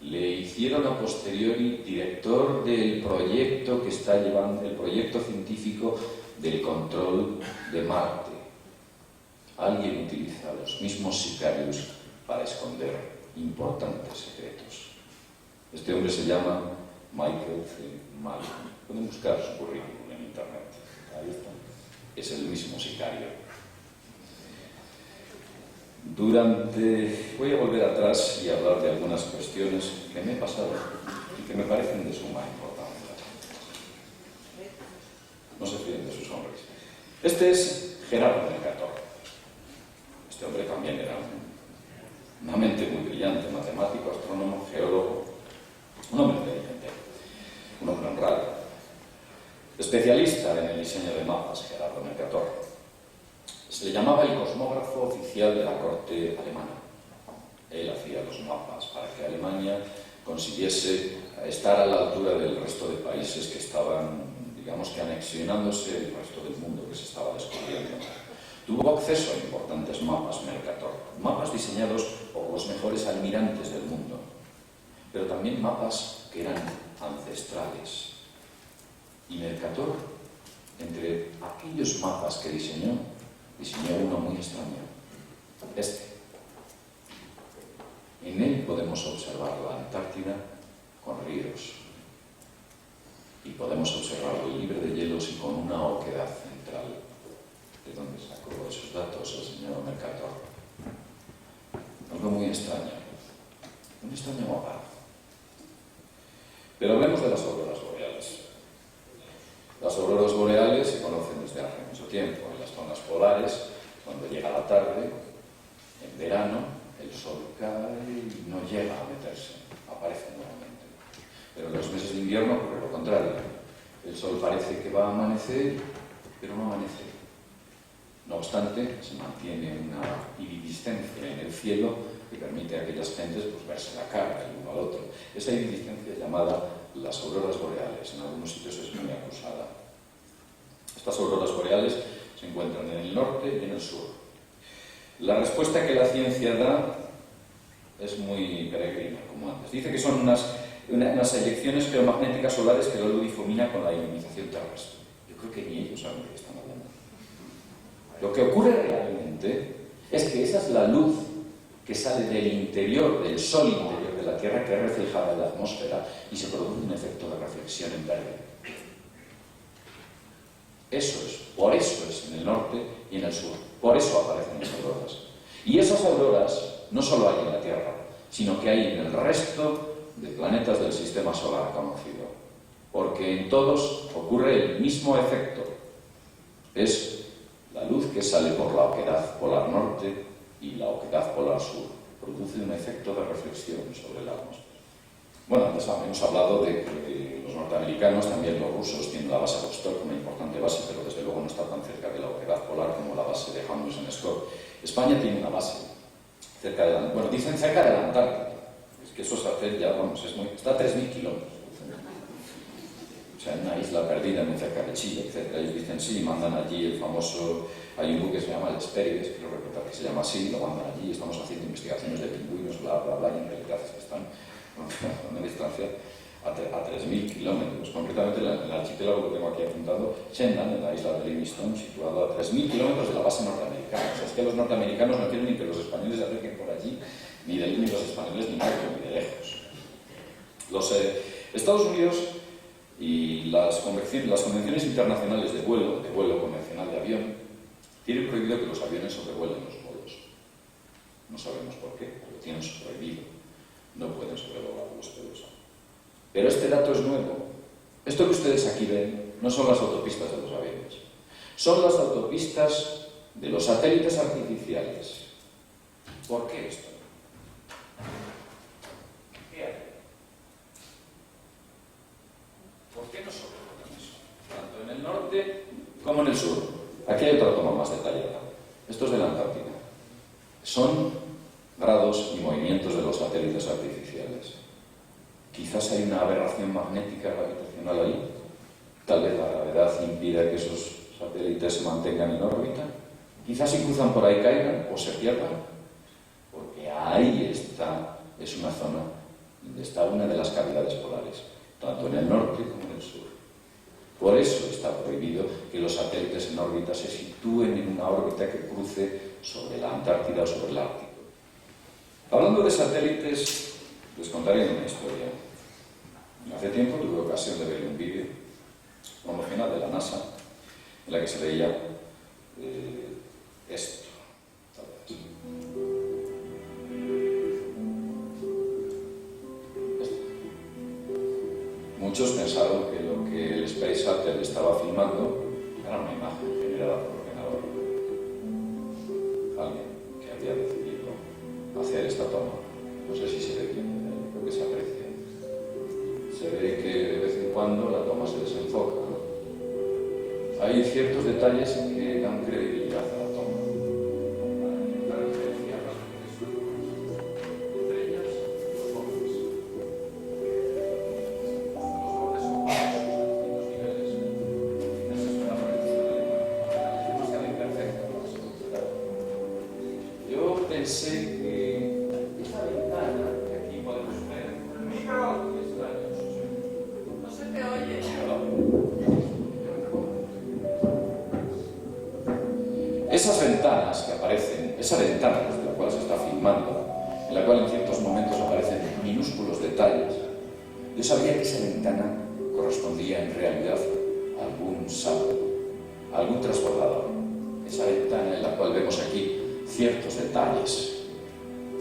le hicieron a posteriori director del proyecto que está llevando, el proyecto científico del control de Marte. Alguien utiliza a los mismos sicarios para esconder importantes secretos. Este hombre se llama Michael C. Malin. Pueden buscar su currículum en internet. Ahí está. Es el mismo sicario. Voy a volver atrás y hablar de algunas cuestiones que me he pasado y que me parecen de suma importancia. No se fíen de sus hombres. Este es Gerardo Mercator. Este hombre también era una mente muy brillante, matemático, astrónomo, geólogo, un hombre inteligente, un hombre honrado, especialista en el diseño de mapas, Gerardo Mercator. Se le llamaba el cosmógrafo oficial de la corte alemana. Él hacía los mapas para que Alemania consiguiese estar a la altura del resto de países que estaban, digamos que anexionándose el resto del mundo que se estaba descubriendo. Tuvo acceso a importantes mapas Mercator, mapas diseñados por los mejores almirantes del mundo, pero también mapas que eran ancestrales. Y Mercator, entre aquellos mapas que diseñó uno muy extraño, este. En él podemos observar la Antártida con ríos y podemos observarlo libre de hielos y con una oquedad central. ¿De dónde sacó esos datos el señor Mercator? Algo muy extraño, un extraño mapa. Pero hablemos de las auroras boreales. Las auroras boreales se conocen desde hace mucho tiempo en las zonas polares, cuando llega la tarde, en verano, el sol cae y no llega a meterse, aparece nuevamente. Pero en los meses de invierno ocurre lo contrario. El sol parece que va a amanecer, pero no amanece. No obstante, se mantiene una iridiscencia en el cielo que permite a aquellas gentes pues, verse la cara el uno al otro. Esa iridiscencia es llamada las auroras boreales. En algunos sitios es muy acusada. Estas auroras boreales se encuentran en el norte y en el sur. La respuesta que la ciencia da es muy peregrina, como antes. Dice que son unas eyecciones geomagnéticas solares que la luz difumina con la ionización terrestre. Yo creo que ni ellos saben de qué están hablando. Lo que ocurre realmente es que esa es la luz que sale del interior, del sol interior de la Tierra, que es reflejada en la atmósfera y se produce un efecto de reflexión en verde. Eso es, por eso es en el norte y en el sur. Por eso aparecen las auroras. Y esas auroras no solo hay en la Tierra, sino que hay en el resto de planetas del sistema solar conocido. Porque en todos ocurre el mismo efecto. Es la luz que sale por la oquedad polar norte y la oquedad polar sur. Produce un efecto de reflexión sobre la atmósfera. Bueno, antes hemos hablado de que los norteamericanos, también los rusos, tienen la base Vostok, una importante base, pero desde luego no está tan cerca de la oquedad polar como la base de Amundsen-Scott. España tiene una base cerca de la... Bueno, dicen cerca de la Antártida. Es que eso es hacer ya, vamos, está a 3.000 kilómetros. O sea, en una isla perdida muy cerca de Chile, etc. Ellos dicen sí, mandan allí el famoso... Hay un buque que se llama el Hespérides, quiero recordar que se llama así, lo mandan allí, estamos haciendo investigaciones de pingüinos, bla, bla, bla, y en realidad es que están a una distancia a 3.000 kilómetros. Concretamente, en el archipiélago que tengo aquí apuntado, Shendan, en la isla de Livingstone, situado a 3.000 kilómetros de la base norteamericana. O sea, es que los norteamericanos no quieren ni que los españoles se acerquen por allí, ni los españoles ni de lejos. Los Estados Unidos y las convenciones internacionales de vuelo convencional de avión, tienen prohibido que los aviones sobrevuelen los polos. No sabemos por qué, pero lo tienen prohibido. No pueden sobrevolar los polos. Pero este dato es nuevo. Esto que ustedes aquí ven no son las autopistas de los aviones. Son las autopistas de los satélites artificiales. ¿Por qué esto? ¿Qué hay? ¿Por qué no sobrevuelan eso? Tanto en el norte como en el sur. Aquí hay otra toma más detallada. Esto es de la Antártida. Son grados y movimientos de los satélites artificiales. Quizás hay una aberración magnética gravitacional ahí. Tal vez la gravedad impida que esos satélites se mantengan en órbita. Quizás si cruzan por ahí caigan o se pierdan. Porque ahí está, es una zona donde está una de las cavidades polares, tanto en el norte como en el sur. Por eso está prohibido que los satélites en órbita se sitúen en una órbita que cruce sobre la Antártida o sobre el Ártico. Hablando de satélites, les contaré una historia. Hace tiempo tuve ocasión de ver un vídeo promocional de la NASA en la que se veía esto. Muchos pensaron que lo que el Space Shuttle estaba filmando era una imagen generada por ordenador. Alguien que había decidido hacer esta toma. No sé si se ve bien, creo que se aprecia. Se ve que de vez en cuando la toma se desenfoca, ¿no? Hay ciertos detalles que dan credibilidad a la toma. Pensé que esta ventana que aquí podemos ver, no se te oye. Esas ventanas que aparecen, esa ventana desde la cual se está filmando, en la cual en ciertos momentos aparecen minúsculos detalles, yo sabía que esa ventana correspondía en realidad a algún salto, a algún transbordador. Esa ventana en la cual vemos aquí ciertos detalles,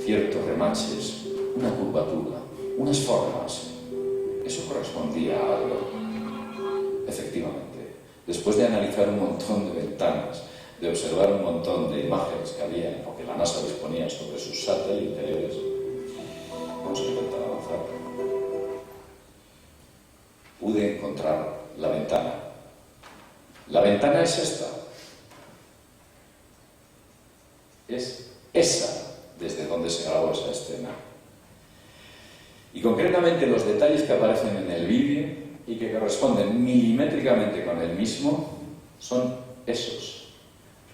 ciertos remaches, una curvatura, unas formas. Eso correspondía a algo. Efectivamente, después de analizar un montón de ventanas, de observar un montón de imágenes que había, porque la NASA disponía sobre sus satélites, vamos a intentar avanzar. Pude encontrar la ventana. La ventana es esta. solamente los detalles que aparecen en el vídeo y que corresponden milimétricamente con el mismo son esos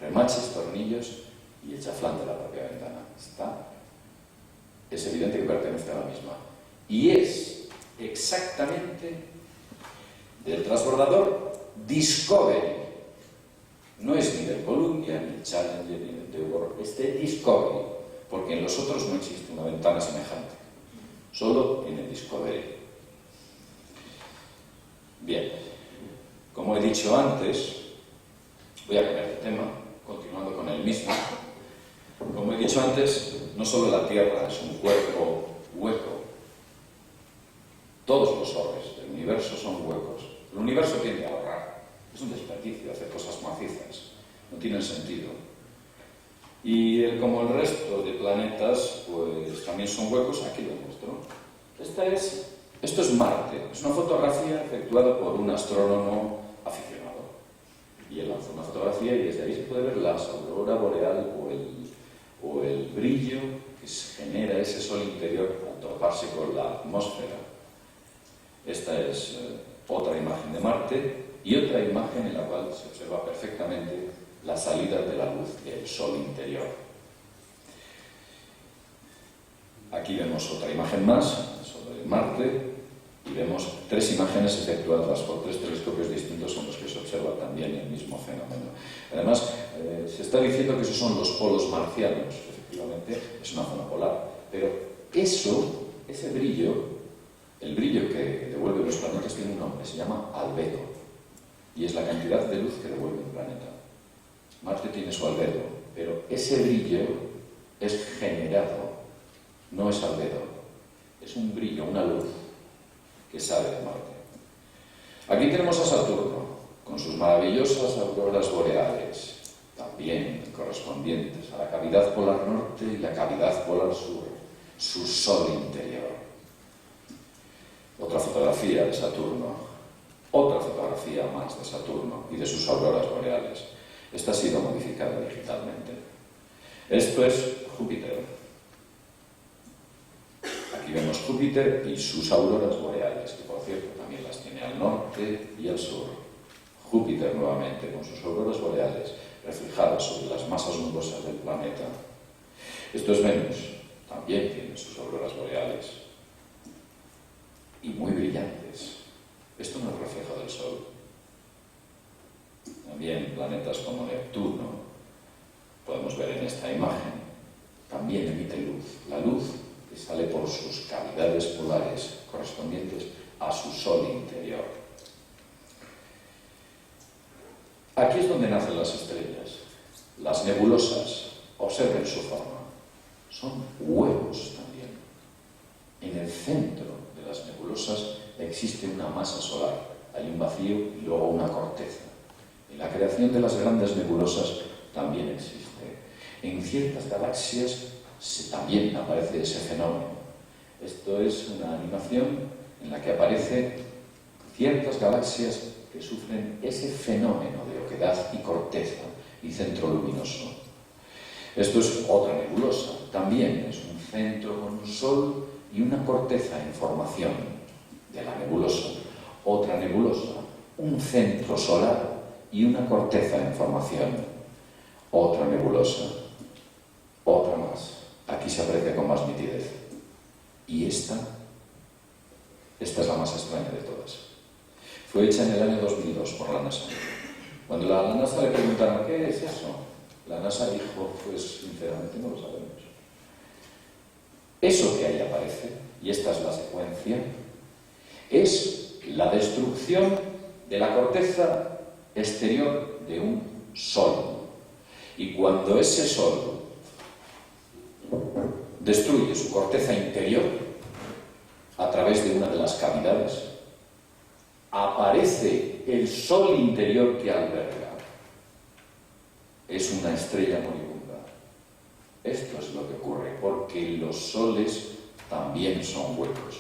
remaches, tornillos y el chaflán de la propia ventana. Es evidente que pertenece a la misma. Y es exactamente del transbordador Discovery. No es ni del Columbia, ni el Challenger, ni del Endeavour, es del Discovery, porque en los otros no existe una ventana semejante, solo en el Discovery. Bien, como he dicho antes, voy a cambiar de tema, continuando con el mismo. Como he dicho antes, no solo la Tierra es un cuerpo hueco, todos los orbes del universo son huecos. El universo tiende a ahorrar, es un desperdicio hacer cosas macizas, no tienen sentido. Y como el resto de planetas, pues también son huecos. Aquí lo muestro. Esto es Marte, es una fotografía efectuada por un astrónomo aficionado. Y él lanzó una fotografía y desde ahí se puede ver la aurora boreal o el brillo que se genera ese sol interior al toparse con la atmósfera. Esta es otra imagen de Marte y otra imagen en la cual se observa perfectamente la salida de la luz del sol interior. Aquí vemos otra imagen más sobre Marte y vemos tres imágenes efectuadas por tres telescopios distintos en los que se observa también el mismo fenómeno. Además, se está diciendo que esos son los polos marcianos. Efectivamente, es una zona polar. Pero ese brillo, el brillo que devuelve los planetas tiene un nombre, se llama albedo. Y es la cantidad de luz que devuelve un planeta. Marte tiene su albedo, pero ese brillo es generado, no es albedo. Es un brillo, una luz que sale de Marte. Aquí tenemos a Saturno, con sus maravillosas auroras boreales, también correspondientes a la cavidad polar norte y la cavidad polar sur, su sol interior. Otra fotografía de Saturno, otra fotografía más de Saturno y de sus auroras boreales. Esta ha sido modificada digitalmente. Esto es Júpiter. Aquí vemos Júpiter y sus auroras boreales, que por cierto también las tiene al norte y al sur. Júpiter nuevamente con sus auroras boreales reflejadas sobre las masas nubosas del planeta. Esto es Venus, también tiene sus auroras boreales y muy brillantes. Esto no es reflejo del Sol. También planetas como Neptuno, podemos ver en esta imagen, también emite luz. La luz que sale por sus cavidades polares correspondientes a su sol interior. Aquí es donde nacen las estrellas. Las nebulosas, observen su forma, son huevos también. En el centro de las nebulosas existe una masa solar, hay un vacío y luego una corteza. En la creación de las grandes nebulosas también existe. En ciertas galaxias también aparece ese fenómeno. Esto es una animación en la que aparecen ciertas galaxias que sufren ese fenómeno de oquedad y corteza y centro luminoso. Esto es otra nebulosa, también es un centro con un sol y una corteza en formación de la nebulosa. Otra nebulosa, un centro solar y una corteza en formación. Otra nebulosa, otra más. Aquí se aprecia con más nitidez. Y esta es la más extraña de todas. Fue hecha en el año 2002 por la NASA. Cuando a la NASA le preguntaron, ¿qué es eso? La NASA dijo, pues sinceramente no lo sabemos. Eso que ahí aparece, y esta es la secuencia, es la destrucción de la corteza exterior de un sol. Y cuando ese sol destruye su corteza interior a través de una de las cavidades, aparece el sol interior que alberga. Es una estrella moribunda. Esto es lo que ocurre, porque los soles también son huecos.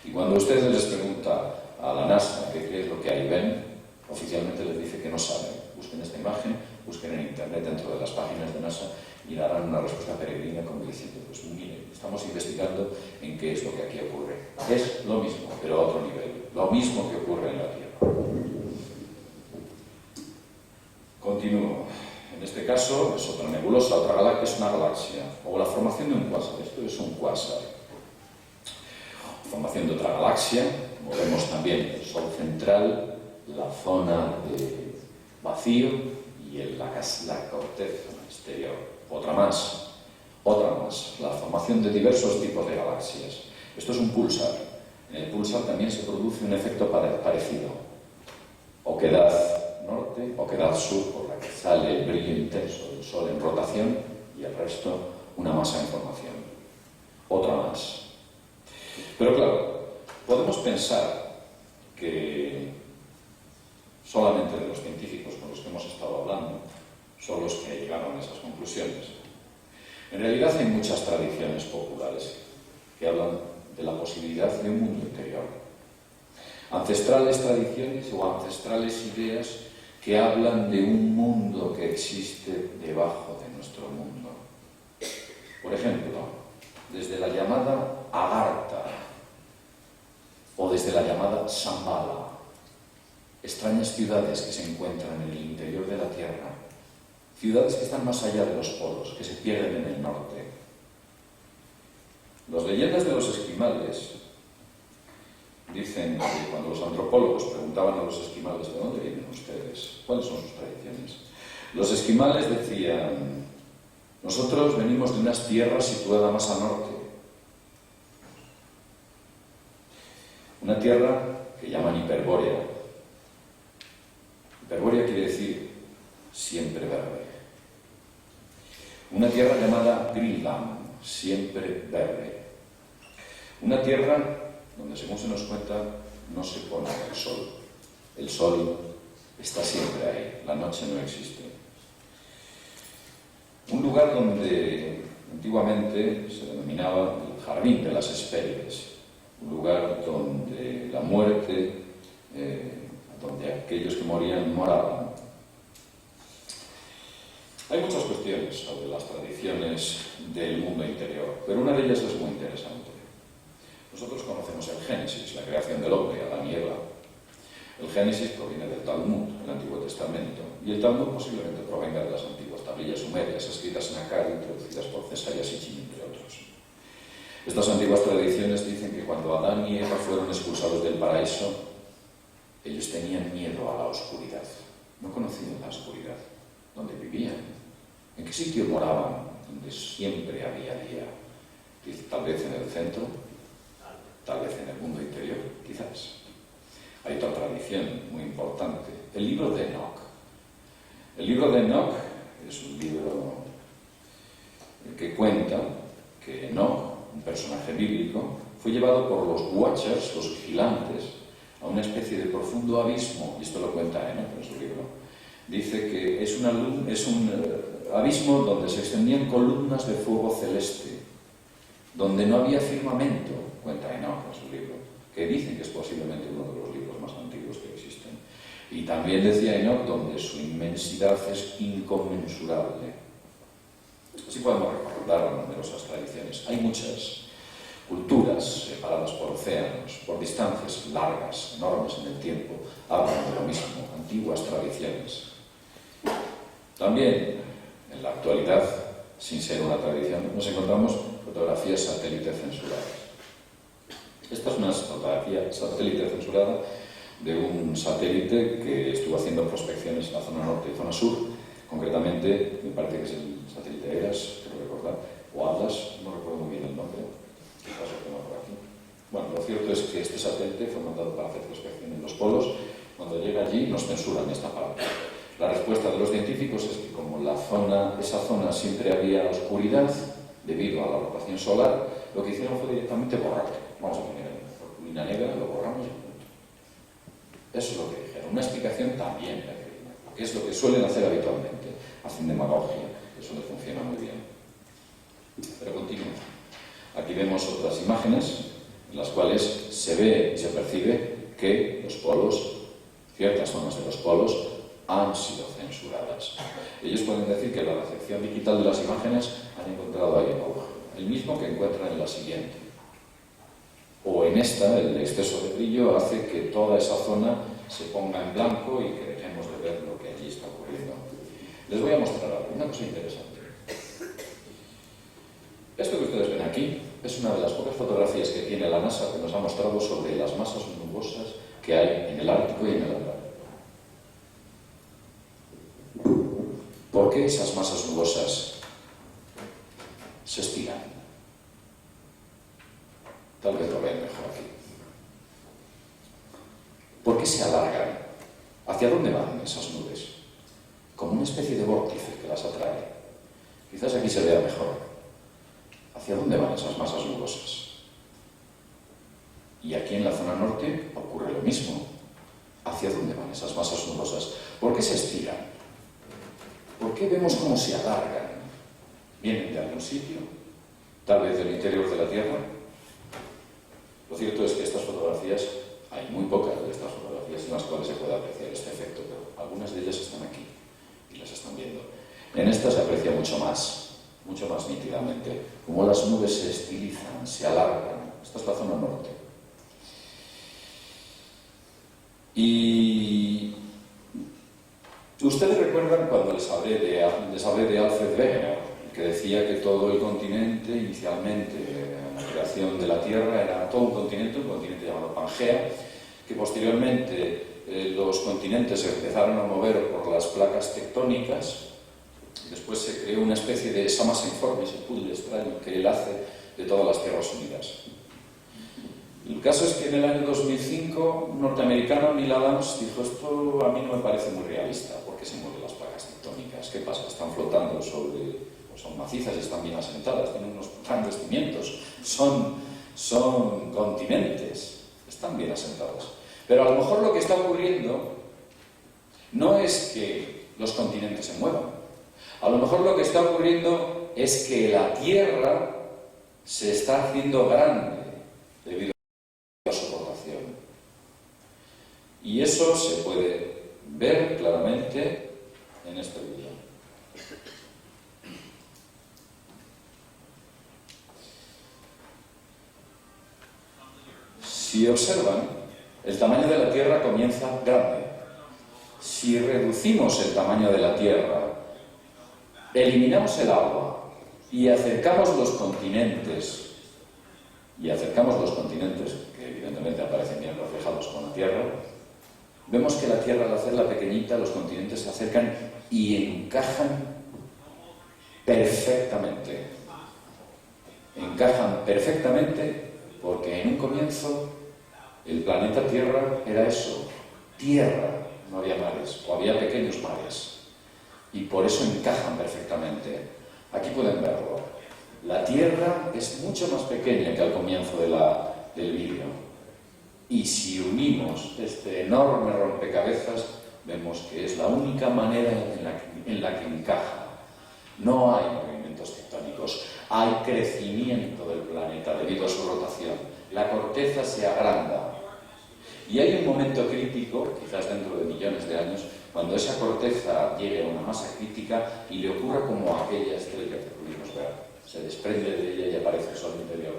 Y cuando ustedes les preguntan a la NASA qué es lo que ahí ven, oficialmente les dice que no saben. Busquen esta imagen, busquen en internet dentro de las páginas de NASA y darán una respuesta peregrina como diciendo, pues mire, estamos investigando en qué es lo que aquí ocurre. Es lo mismo, pero a otro nivel, lo mismo que ocurre en la Tierra. Continúo. En este caso es otra nebulosa, otra galaxia, es una galaxia, o la formación de un cuásar. Esto es un cuásar. Formación de otra galaxia, como vemos también el Sol central, la zona de vacío y la corteza exterior. Otra más, la formación de diversos tipos de galaxias. Esto es un púlsar. En el púlsar también se produce un efecto parecido. Oquedad norte, oquedad sur, por la que sale el brillo intenso del Sol en rotación y el resto una masa en formación. Otra más. Pero claro, podemos pensar que solamente de los científicos con los que hemos estado hablando son los que llegaron a esas conclusiones. En realidad hay muchas tradiciones populares que hablan de la posibilidad de un mundo interior. Ancestrales tradiciones o ancestrales ideas que hablan de un mundo que existe debajo de nuestro mundo. Por ejemplo, desde la llamada Agartha o desde la llamada Shambhala, extrañas ciudades que se encuentran en el interior de la Tierra, ciudades que están más allá de los polos, que se pierden en el norte. Las leyendas de los esquimales dicen que cuando los antropólogos preguntaban a los esquimales ¿de dónde vienen ustedes? ¿Cuáles son sus tradiciones? Los esquimales decían, nosotros venimos de unas tierras situadas más al norte. Una tierra que llaman Hiperbórea. Hiperbórea quiere decir siempre verde. Una tierra llamada Greenland, siempre verde. Una tierra donde, según se nos cuenta, no se pone el sol. El sol está siempre ahí, la noche no existe. Un lugar donde antiguamente se denominaba el Jardín de las Hespérides, un lugar donde la muerte, donde aquellos que morían moraban. Hay muchas cuestiones sobre las tradiciones del mundo interior, pero una de ellas es muy interesante. Nosotros conocemos el Génesis, la creación del hombre, Adán y Eva. El Génesis proviene del Talmud, el Antiguo Testamento, y el Talmud posiblemente provenga de las antiguas tablillas sumerias escritas en Akkad, introducidas por César Sitchin, entre otros. Estas antiguas tradiciones dicen que cuando Adán y Eva fueron expulsados del paraíso, ellos tenían miedo a la oscuridad, no conocían la oscuridad, donde vivían, en qué sitio moraban, donde siempre había día, tal vez en el centro, tal vez en el mundo interior, quizás. Hay otra tradición muy importante, el libro de Enoch. El libro de Enoch es un libro que cuenta que Enoch, un personaje bíblico, fue llevado por los Watchers, los vigilantes, a una especie de profundo abismo, y esto lo cuenta Enoch en su libro. Dice que es un abismo donde se extendían columnas de fuego celeste, donde no había firmamento, cuenta Enoch en su libro, que dicen que es posiblemente uno de los libros más antiguos que existen. Y también decía Enoch, donde su inmensidad es inconmensurable. Así podemos recordar numerosas tradiciones. Hay muchas culturas separadas por océanos, por distancias largas, enormes en el tiempo, hablan de lo mismo, antiguas tradiciones. También, en la actualidad, sin ser una tradición, nos encontramos fotografías satélite censuradas. Esta es una fotografía satélite censurada de un satélite que estuvo haciendo prospecciones en la zona norte y zona sur. Concretamente, me parece que es el satélite ERAS, creo recordar, o Atlas, no recuerdo muy bien el nombre. Quizás lo tengo por aquí. Bueno, lo cierto es que este satélite fue mandado para hacer prospección en los polos. Cuando llega allí, nos censuran esta parte. La respuesta de los científicos es que como esa zona siempre había oscuridad, debido a la rotación solar, lo que hicieron fue directamente borrarlo. Vamos a poner cortina negra, lo borramos y punto. Eso es lo que dijeron. Una explicación también peregrina, que es lo que suelen hacer habitualmente. Hacen demagogia, eso les funciona muy bien. Pero continúo. Aquí vemos otras imágenes en las cuales se ve y se percibe que los polos, ciertas zonas de los polos, han sido censuradas. Ellos pueden decir que la recepción digital de las imágenes han encontrado ahí el mismo que encuentran en la siguiente. O en esta, el exceso de brillo hace que toda esa zona se ponga en blanco y que dejemos de ver lo que allí está ocurriendo. Les voy a mostrar algo, una cosa interesante. Esto que ustedes ven aquí es una de las pocas fotografías que tiene la NASA que nos ha mostrado sobre las masas nubosas que hay en el Ártico y en el Atlántico. ¿Por qué esas masas nubosas se estiran? Tal vez lo vean mejor aquí. ¿Por qué se alargan? ¿Hacia dónde van esas nubes? Como una especie de vórtice que las atrae. Quizás aquí se vea mejor. ¿Hacia dónde van esas masas nubosas? Y aquí en la zona norte ocurre lo mismo. ¿Hacia dónde van esas masas nubosas? ¿Por qué se estiran? ¿Por qué vemos cómo se alargan? ¿Vienen de algún sitio? ¿Tal vez del interior de la Tierra? Lo cierto es que estas fotografías, hay muy pocas de estas fotografías en las cuales se puede apreciar este efecto, pero algunas de ellas están aquí y las están viendo. En esta se aprecia mucho más nítidamente, como las nubes se estilizan, se alargan. Esta es la zona norte. Y ustedes recuerdan cuando les hablé de Alfred Wegener, que decía que todo el continente, inicialmente, en la creación de la Tierra, era todo un continente llamado Pangea, que posteriormente los continentes se empezaron a mover por las placas tectónicas. Después se creó una especie de esa masa informe, ese puzzle extraño que él hace de todas las Tierras Unidas. El caso es que en el año 2005 un norteamericano, Neil Adams, dijo: esto a mí no me parece muy realista. ¿Por qué se mueven las placas tectónicas? ¿Qué pasa? Están flotando sobre... son macizas y están bien asentadas, tienen unos grandes cimientos, son continentes, están bien asentadas. Pero a lo mejor lo que está ocurriendo no es que los continentes se muevan. A lo mejor lo que está ocurriendo es que la Tierra se está haciendo grande debido a su rotación. Y eso se puede ver claramente en este vídeo. Si observan, el tamaño de la Tierra comienza grande. Si reducimos el tamaño de la Tierra, eliminamos el agua y acercamos los continentes, que evidentemente aparecen bien reflejados con la Tierra, vemos que la Tierra, al hacerla pequeñita, los continentes se acercan y encajan perfectamente. Encajan perfectamente porque en un comienzo el planeta Tierra era eso, tierra, no había mares, o había pequeños mares. Y por eso encajan perfectamente. Aquí pueden verlo. La Tierra es mucho más pequeña que al comienzo del vídeo. Y si unimos este enorme rompecabezas, vemos que es la única manera en la que encaja. No hay movimientos tectónicos, hay crecimiento del planeta debido a su rotación. La corteza se agranda. Y hay un momento crítico, quizás dentro de millones de años, cuando esa corteza llegue a una masa crítica y le ocurra como a aquella estrella que pudimos ver. Se desprende de ella y aparece el Sol interior.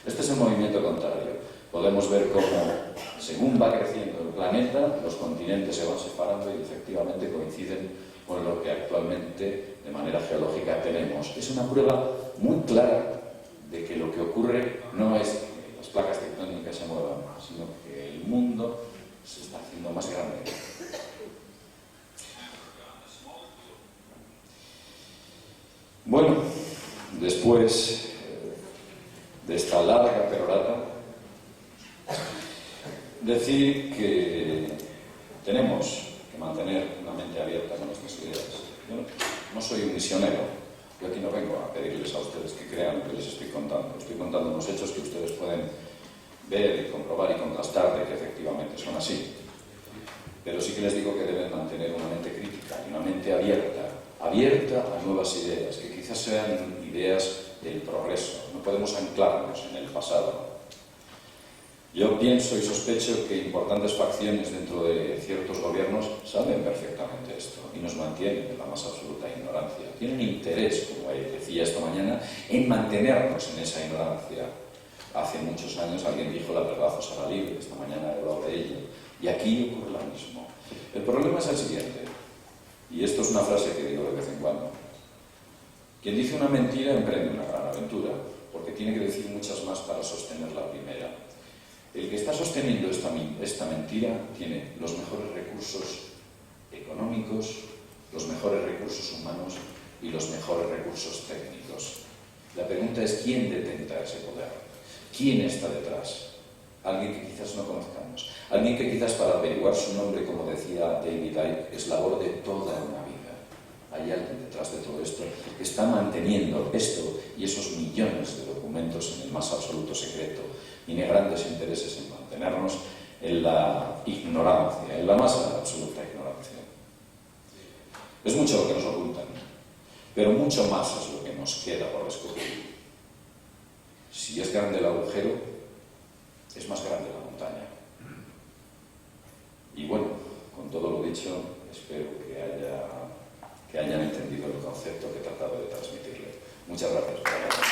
Este es el movimiento contrario. Podemos ver cómo, según va creciendo el planeta, los continentes se van separando y efectivamente coinciden con lo que actualmente, de manera geológica, tenemos. Es una prueba muy clara de que lo que ocurre no es que las placas tectónicas se muevan, sino que el mundo se está haciendo más grande. Bueno, después de esta larga perorata, decir que tenemos que mantener una mente abierta con nuestras ideas. Yo no soy un misionero, yo aquí no vengo a pedirles a ustedes que crean lo que les estoy contando. Estoy contando unos hechos que ustedes pueden ver y comprobar y contrastar de que efectivamente son así. Pero sí que les digo que deben mantener una mente crítica y una mente abierta a nuevas ideas, que quizás sean ideas del progreso. No podemos anclarnos en el pasado. Yo pienso y sospecho que importantes facciones dentro de ciertos gobiernos saben perfectamente esto y nos mantienen en la más absoluta ignorancia. Tienen interés, como decía esta mañana, en mantenernos en esa ignorancia. Hace muchos años alguien dijo la verdad os hará libre, esta mañana he hablado de ello, y aquí ocurre lo mismo. El problema es el siguiente, y esto es una frase que digo de vez en cuando. Quien dice una mentira emprende una gran aventura, porque tiene que decir muchas más para sostener la primera. El que está sosteniendo esta mentira tiene los mejores recursos económicos, los mejores recursos humanos y los mejores recursos técnicos. La pregunta es ¿quién detenta ese poder? ¿Quién está detrás? Alguien que quizás no conozcamos. Alguien que quizás para averiguar su nombre, como decía David Icke, es labor de toda una vida. Hay alguien detrás de todo esto que está manteniendo esto y esos millones de documentos en el más absoluto secreto. Tiene grandes intereses en mantenernos en la ignorancia, en la más absoluta ignorancia. Es mucho lo que nos ocultan, pero mucho más es lo que nos queda por descubrir. Si es grande el agujero, es más grande la montaña. Y bueno, con todo lo dicho, espero que hayan entendido el concepto que he tratado de transmitirle. Muchas gracias por la atención.